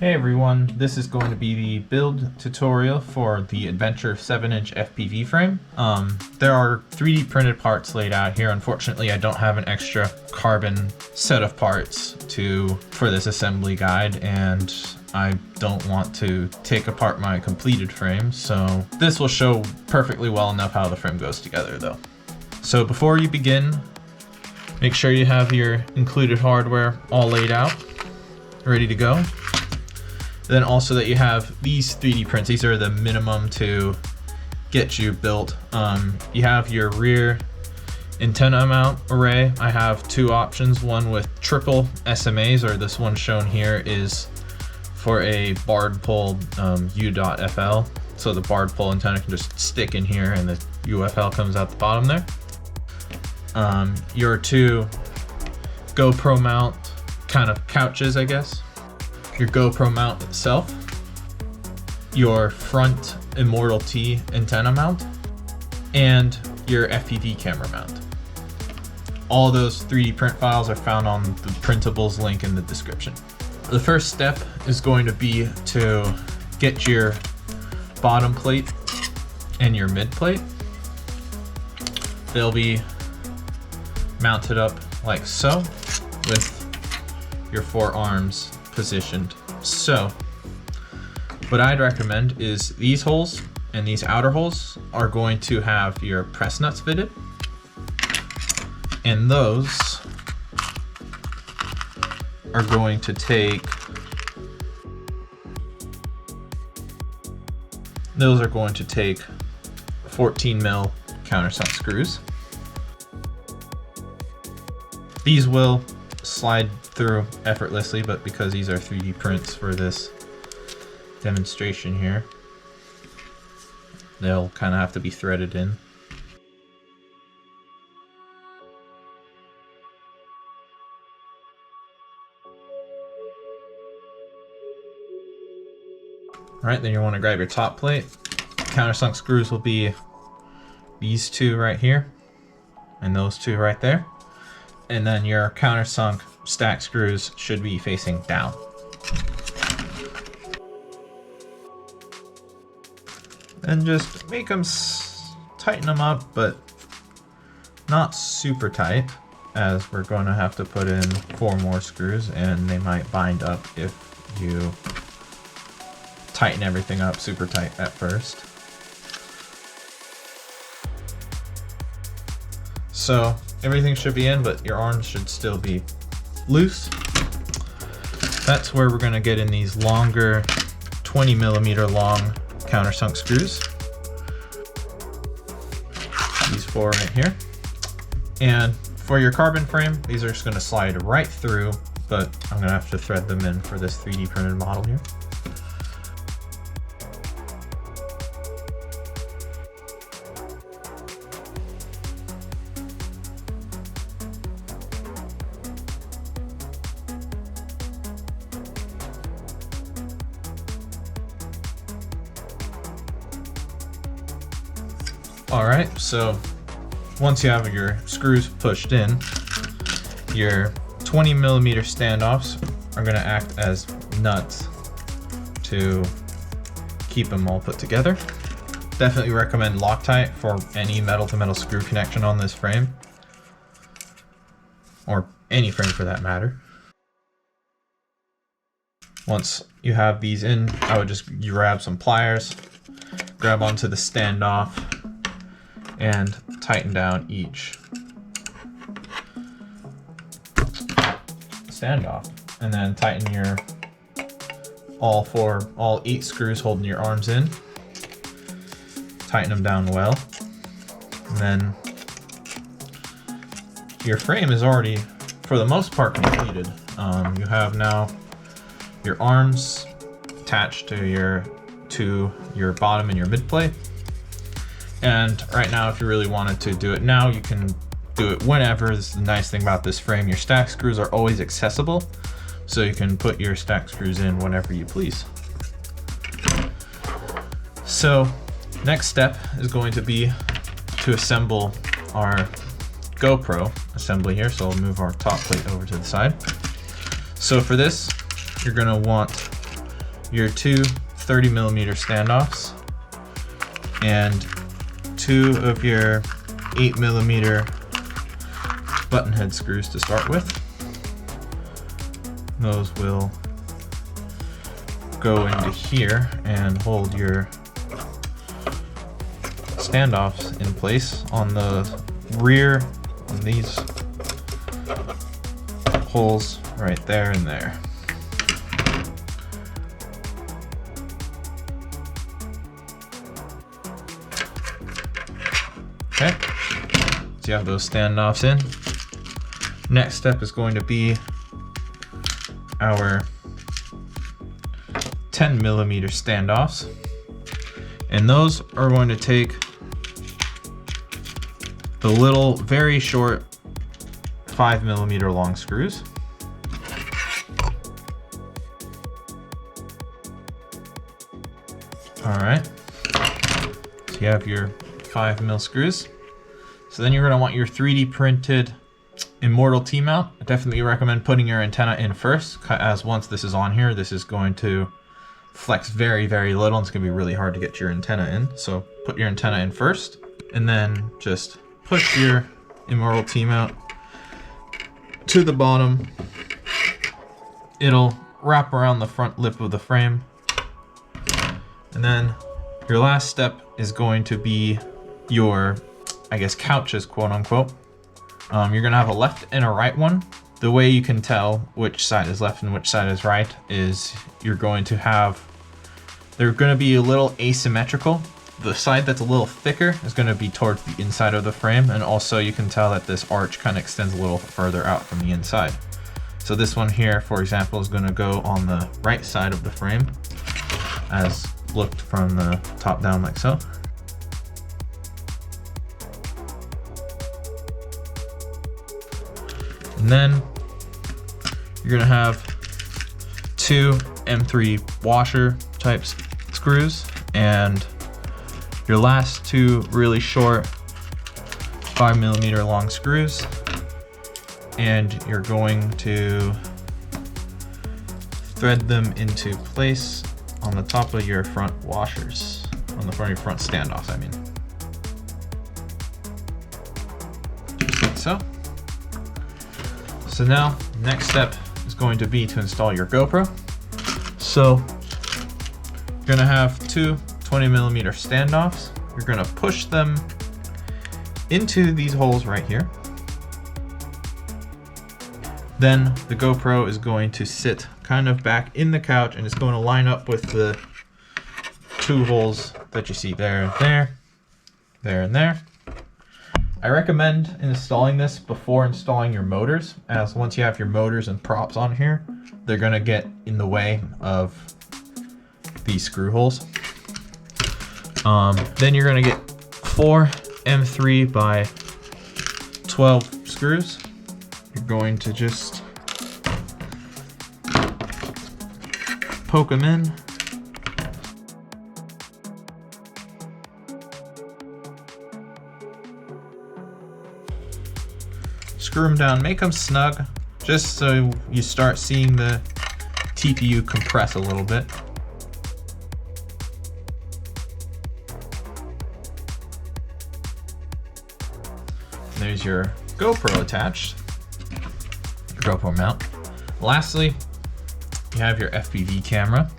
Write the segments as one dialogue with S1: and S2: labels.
S1: Hey everyone, this is going to be the build tutorial for the Adventure 7-inch FPV frame. There are 3D printed parts laid out here. Unfortunately, I don't have an extra carbon set of parts for this assembly guide, and I don't want to take apart my completed frame, so this will show perfectly well enough how the frame goes together though. So before you begin, make sure you have your included hardware all laid out, ready to go. Then also that you have these 3D prints. These are the minimum to get you built. You have your rear antenna mount array. I have two options, one with triple SMAs, or this one shown here is for a barred pole U.FL. So the barred pole antenna can just stick in here and the UFL comes out the bottom there. Your two GoPro mount kind of couches, I guess. Your GoPro mount itself, your front Immortal T antenna mount, and your FPV camera mount. All those 3D print files are found on the printables link in the description. The first step is going to be to get your bottom plate and your mid plate. They'll be mounted up like so with your four arms positioned. So what I'd recommend is these holes and these outer holes are going to have your press nuts fitted, and those are going to take 14 mil countersunk screws. These will slide through effortlessly, but because these are 3D prints for this demonstration here, they'll kind of have to be threaded in. Alright, then you want to grab your top plate. Countersunk screws will be these two right here and those two right there. And then your countersunk stack screws should be facing down. And just make them tighten them up, but not super tight, as we're going to have to put in 4 more screws and they might bind up if you tighten everything up super tight at first. So everything should be in, but your arms should still be loose. That's where we're going to get in these longer 20 millimeter long countersunk screws. These 4 right here. And for your carbon frame, these are just going to slide right through, but I'm going to have to thread them in for this 3D printed model here. Alright, so once you have your screws pushed in, your 20 millimeter standoffs are going to act as nuts to keep them all put together. Definitely recommend Loctite for any metal to metal screw connection on this frame, or any frame for that matter. Once you have these in, I would just grab some pliers, grab onto the standoff, and tighten down each standoff, and then tighten your all 8 screws holding your arms in. Tighten them down well, and then your frame is already, for the most part, completed. You have now your arms attached to your bottom and your mid plate. And right now, if you really wanted to do it now, you can do it whenever. This is the nice thing about this frame. Your stack screws are always accessible, so you can put your stack screws in whenever you please. So next step is going to be to assemble our GoPro assembly here. So I'll move our top plate over to the side. So for this, you're gonna want your two 30mm standoffs and two of your 8mm button head screws to start with. Those will go into here and hold your standoffs in place on the rear, on these holes right there and there. Okay, so you have those standoffs in. Next step is going to be our 10mm standoffs, and those are going to take the little very short 5mm long screws. All right, so you have your 5mm screws. So then you're going to want your 3D printed Immortal T-mount. I definitely recommend putting your antenna in first, as once this is on here, this is going to flex very, very little, and it's going to be really hard to get your antenna in. So put your antenna in first, and then just push your Immortal T-mount to the bottom. It'll wrap around the front lip of the frame. And then your last step is going to be your, I guess, couches, quote unquote. You're gonna have a left and a right one. The way you can tell which side is left and which side is right is you're going to have, they're gonna be a little asymmetrical. The side that's a little thicker is gonna be towards the inside of the frame, and also you can tell that this arch kind of extends a little further out from the inside. So this one here, for example, is gonna go on the right side of the frame, as looked from the top down like so. And then you're gonna have two M3 washer type screws and your last two really short 5mm long screws, and you're going to thread them into place on the top of your front washers, on the front of your front standoffs, I mean. Just like so. So now, next step is going to be to install your GoPro. So, you're gonna have two 20mm standoffs. You're gonna push them into these holes right here. Then the GoPro is going to sit kind of back in the couch, and it's going to line up with the two holes that you see there and there, there and there. I recommend installing this before installing your motors, as once you have your motors and props on here, they're gonna get in the way of these screw holes. Then you're gonna get 4 M3 by 12 screws. You're going to just poke them in. Screw them down, make them snug, just so you start seeing the TPU compress a little bit. There's your GoPro attached, your GoPro mount. Lastly, you have your FPV camera.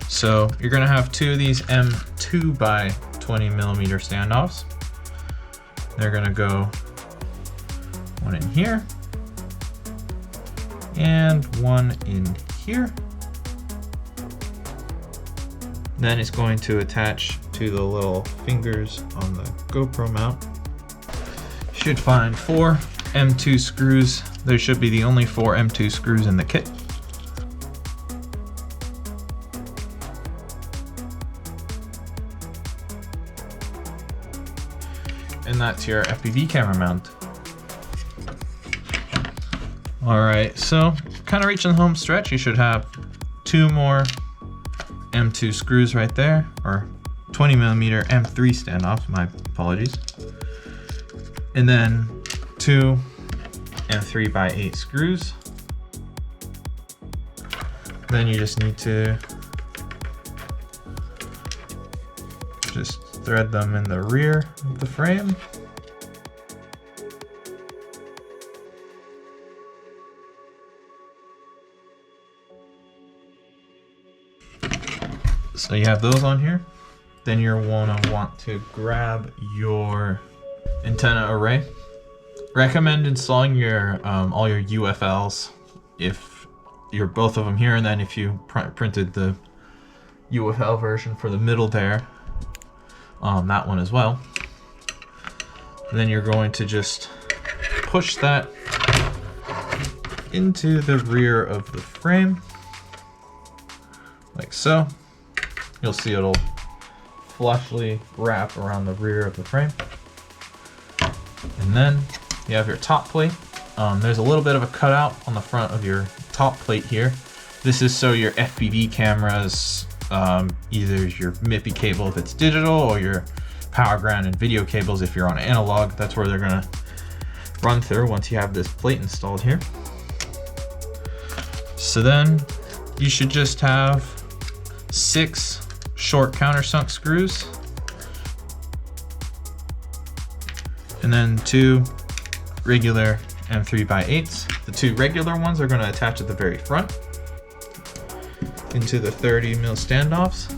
S1: So you're gonna have two of these M2 by 20mm standoffs. They're gonna go one in here and one in here. Then it's going to attach to the little fingers on the GoPro mount. You should find 4 M2 screws. There should be the only 4 M2 screws in the kit. And that's your FPV camera mount. Alright, so kind of reaching the home stretch. You should have 2 more M2 screws right there, or 20mm M3 standoffs, my apologies. And then 2 M3 by 8 screws. Then you just need to just thread them in the rear of the frame. So you have those on here. Then you're want to grab your antenna array. Recommend installing your all your UFLs if you're both of them here, and then if you printed the UFL version for the middle there, that one as well. And then you're going to just push that into the rear of the frame, like so. You'll see it'll flushly wrap around the rear of the frame. And then you have your top plate. There's a little bit of a cutout on the front of your top plate here. This is so your FPV cameras, either your MIPI cable if it's digital, or your power ground and video cables if you're on analog, that's where they're gonna run through once you have this plate installed here. So then you should just have 6 short countersunk screws, and then 2 regular M3x8s. The 2 regular ones are going to attach at the very front into the 30mm standoffs.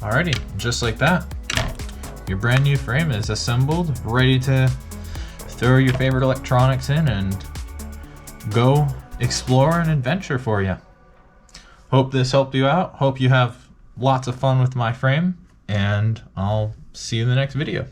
S1: Alrighty, just like that, your brand new frame is assembled, ready to throw your favorite electronics in and go explore an adventure for you. Hope this helped you out. Hope you have lots of fun with my frame, and I'll see you in the next video.